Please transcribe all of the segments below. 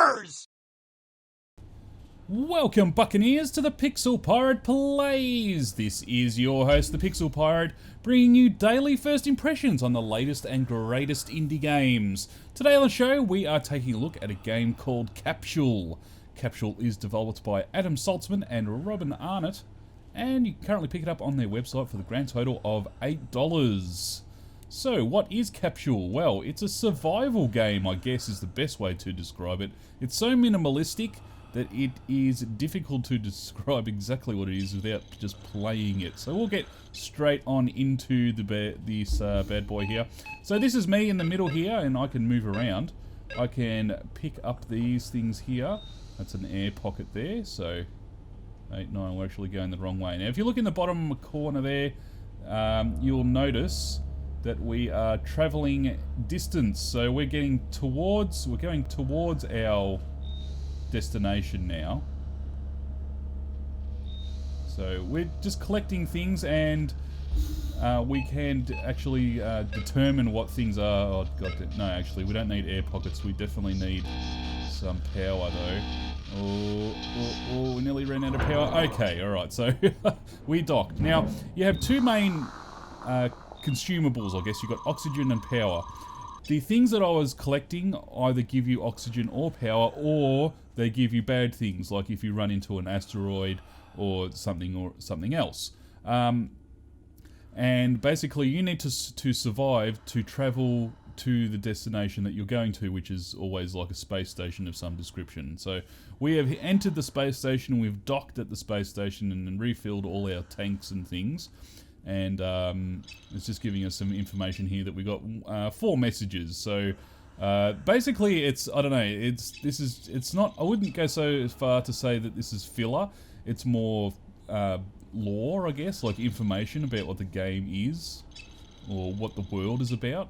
Mars! Welcome, Buccaneers, to the Pixel Pirate Plays. This is your host, the Pixel Pirate, bringing you daily first impressions on the latest and greatest indie games. Today on the show, we are taking a look at a game called Capsule. Capsule is developed by Adam Saltzman and Robin Arnott, and you can currently pick it up on their website for the grand total of $8. So, what is Capsule? Well, it's a survival game, I guess is the best way to describe it. It's so minimalistic that it is difficult to describe exactly what it is without just playing it. So we'll get straight on into this bad boy here. So this is me in the middle here, and I can move around. I can pick up these things here. That's an air pocket there, so 8, 9, we're actually going the wrong way. Now if you look in the bottom corner there, you'll notice that we are traveling distance. So we're going towards our destination now. So we're just collecting things, and we can actually determine what things are. Oh god, no, actually we don't need air pockets. We definitely need some power though. Oh, we nearly ran out of power. Okay, alright, so we docked. Now you have two main consumables, I guess. You've got oxygen and power. The things that I was collecting either give you oxygen or power, or they give you bad things, like if you run into an asteroid or something else. And basically you need to survive to travel to the destination that you're going to, which is always like a space station of some description. So we have entered the space station, we've docked at the space station and refilled all our tanks and things. And it's just giving us some information here that we got 4 messages. So basically, it's, I don't know, it's not, I wouldn't go so far to say that this is filler. It's more lore, I guess, like information about what the game is or what the world is about.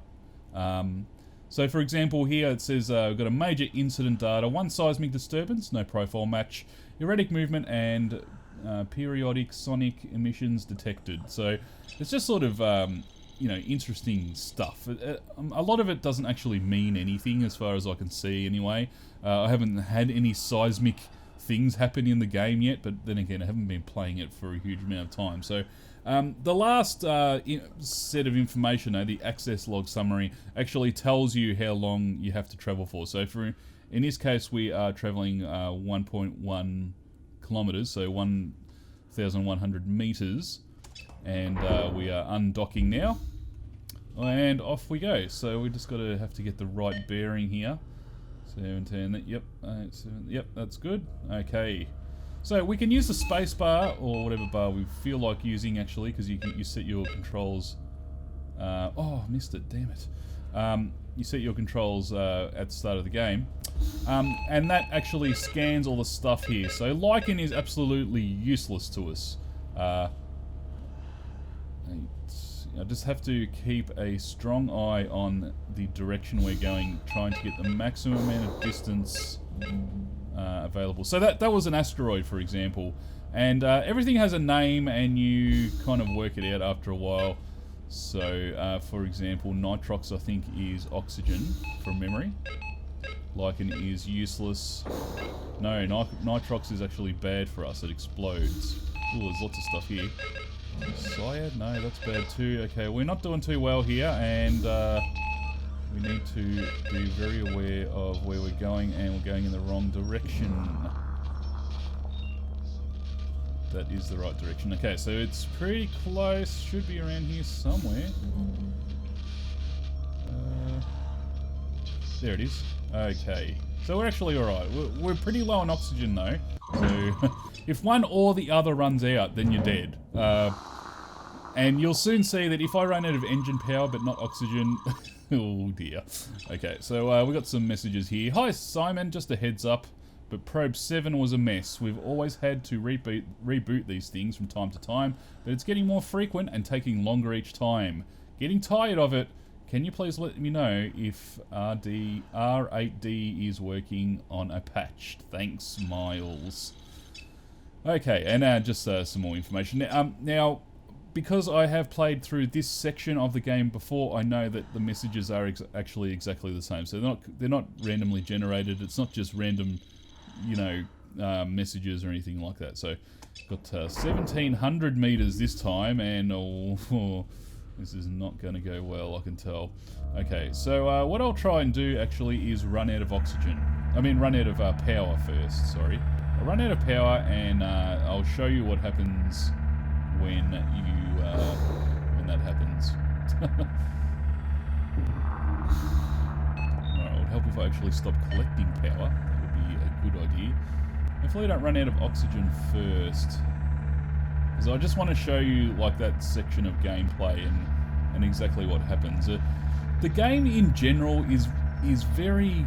So for example, here it says we've got a major incident data, 1 seismic disturbance, no profile match, erratic movement, and periodic sonic emissions detected. So it's just sort of interesting stuff. A lot of it doesn't actually mean anything as far as I can see anyway. I haven't had any seismic things happen in the game yet, but then again I haven't been playing it for a huge amount of time. So the last set of information, the access log summary, actually tells you how long you have to travel for. So in this case we are traveling 1.1 kilometers, so 1,100 meters, and we are undocking now, and off we go. So we just have to get the right bearing here. 17, yep, 7, yep, that's good. Okay, so we can use the space bar or whatever bar we feel like using, actually, because you set your controls. Oh, I missed it, damn it. You set your controls at the start of the game. And that actually scans all the stuff here. So lichen is absolutely useless to us. I just have to keep a strong eye on the direction we're going, trying to get the maximum amount of distance available. So that was an asteroid, for example. And everything has a name, and you kind of work it out after a while. So, for example, nitrox, I think, is oxygen, from memory. Lichen is useless. No, nitrox is actually bad for us. It explodes. Ooh, there's lots of stuff here. Cyad? No, that's bad too. Okay, we're not doing too well here, and we need to be very aware of where we're going, and we're going in the wrong direction. That is the right direction. Okay, so it's pretty close. Should be around here somewhere. There it is. Okay, so we're actually alright. We're pretty low on oxygen though. So if one or the other runs out, then you're dead. And you'll soon see that if I run out of engine power but not oxygen... oh dear. Okay, so we got some messages here. Hi Simon, just a heads up. But Probe 7 was a mess. We've always had to reboot these things from time to time, but it's getting more frequent and taking longer each time. Getting tired of it. Can you please let me know if R8D is working on a patch? Thanks, Miles. Okay, and just some more information. Now, because I have played through this section of the game before, I know that the messages are actually exactly the same. So they're not randomly generated. It's not just random, you know, messages or anything like that. So got 1,700 meters this time, and this is not going to go well, I can tell. Okay, so what I'll try and do actually is run out of oxygen. I mean, run out of power first. Sorry, I'll run out of power, and I'll show you what happens when that happens. Alright, it would help if I actually stopped collecting power. That would be a good idea. Hopefully I don't run out of oxygen first, because I just want to show you like that section of gameplay and exactly what happens. The game in general is very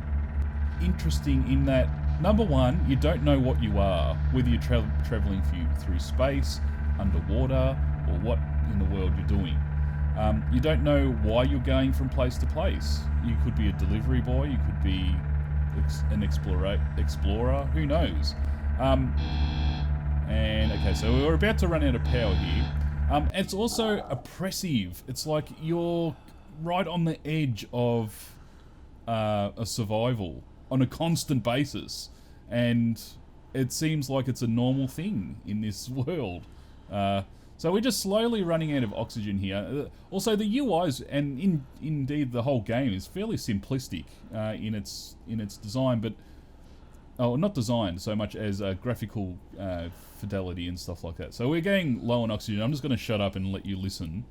interesting in that, number one, you don't know what you are, whether you're traveling through space, underwater, or what in the world you're doing. You don't know why you're going from place to place. You could be a delivery boy, you could be an explorer, who knows? And okay, so we're about to run out of power here. It's also oppressive. It's like you're right on the edge of a survival on a constant basis, and it seems like it's a normal thing in this world. So we're just slowly running out of oxygen here. Also, the UIs and indeed the whole game is fairly simplistic in its design, but not designed so much as graphical fidelity and stuff like that. So we're getting low on oxygen. I'm just going to shut up and let you listen.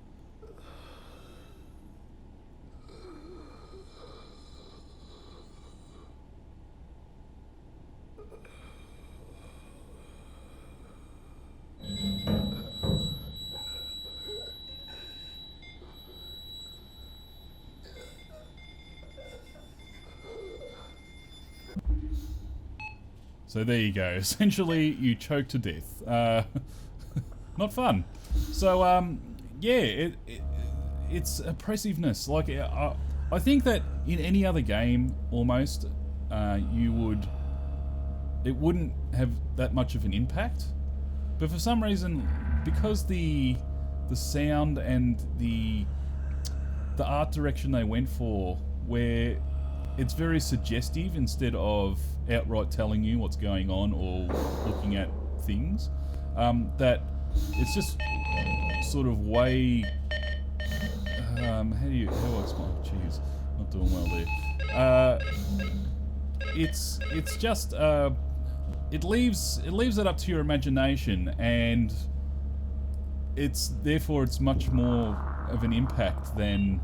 So there you go. Essentially, you choke to death. Not fun. So yeah, it's oppressiveness. Like I think that in any other game, almost, it wouldn't have that much of an impact. But for some reason, because the sound and the art direction they went for, where it's very suggestive instead of outright telling you what's going on or looking at things, that it's just sort of way, how do I explain? Jeez, not doing well there. It's just it leaves it up to your imagination, and therefore it's much more of an impact than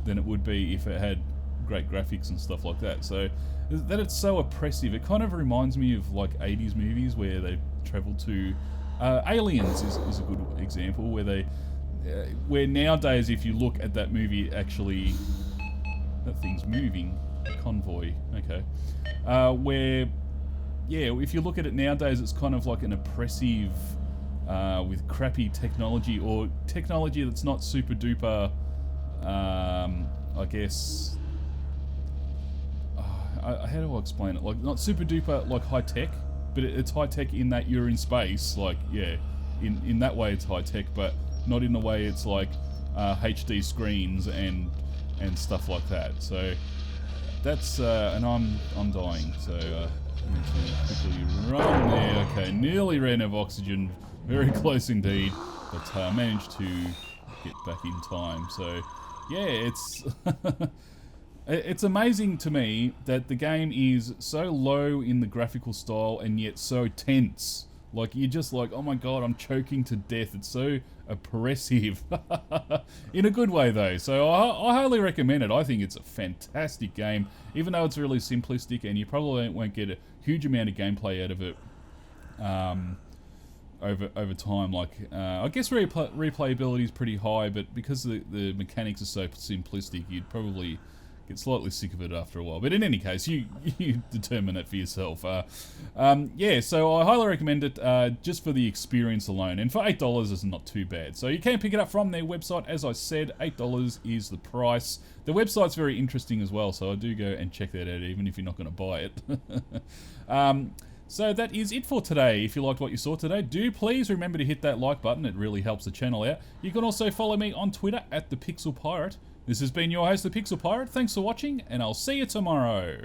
it would be if it had great graphics and stuff like that. So that it's so oppressive, it kind of reminds me of like 80s movies where they travel to Aliens is a good example, where nowadays if you look at that movie, actually that thing's moving, convoy, okay, where if you look at it nowadays, it's kind of like an oppressive with crappy technology, or technology that's not super duper, I guess, how do I explain it? Like, not super duper like high tech, but it's high tech in that you're in space. Like, yeah, in that way it's high tech, but not in the way it's like HD screens and stuff like that. So that's and I'm dying. So I need to quickly run there. Okay, nearly ran out of oxygen. Very close indeed, but managed to get back in time. So yeah, it's it's amazing to me that the game is so low in the graphical style and yet so tense. Like, you're just like, oh my god, I'm choking to death. It's so oppressive. In a good way though. So I highly recommend it. I think it's a fantastic game, even though it's really simplistic and you probably won't get a huge amount of gameplay out of it over time. Like, I guess replayability is pretty high, but because the mechanics are so simplistic, you'd probably get slightly sick of it after a while. But in any case, you determine it for yourself. Yeah, so I highly recommend it just for the experience alone. And for $8 is not too bad. So you can pick it up from their website. As I said, $8 is the price. The website's very interesting as well, so I do go and check that out, even if you're not going to buy it. So that is it for today. If you liked what you saw today, do please remember to hit that like button. It really helps the channel out. You can also follow me on Twitter at The Pixel Pirate. This has been your host, The Pixel Pirate. Thanks for watching, and I'll see you tomorrow.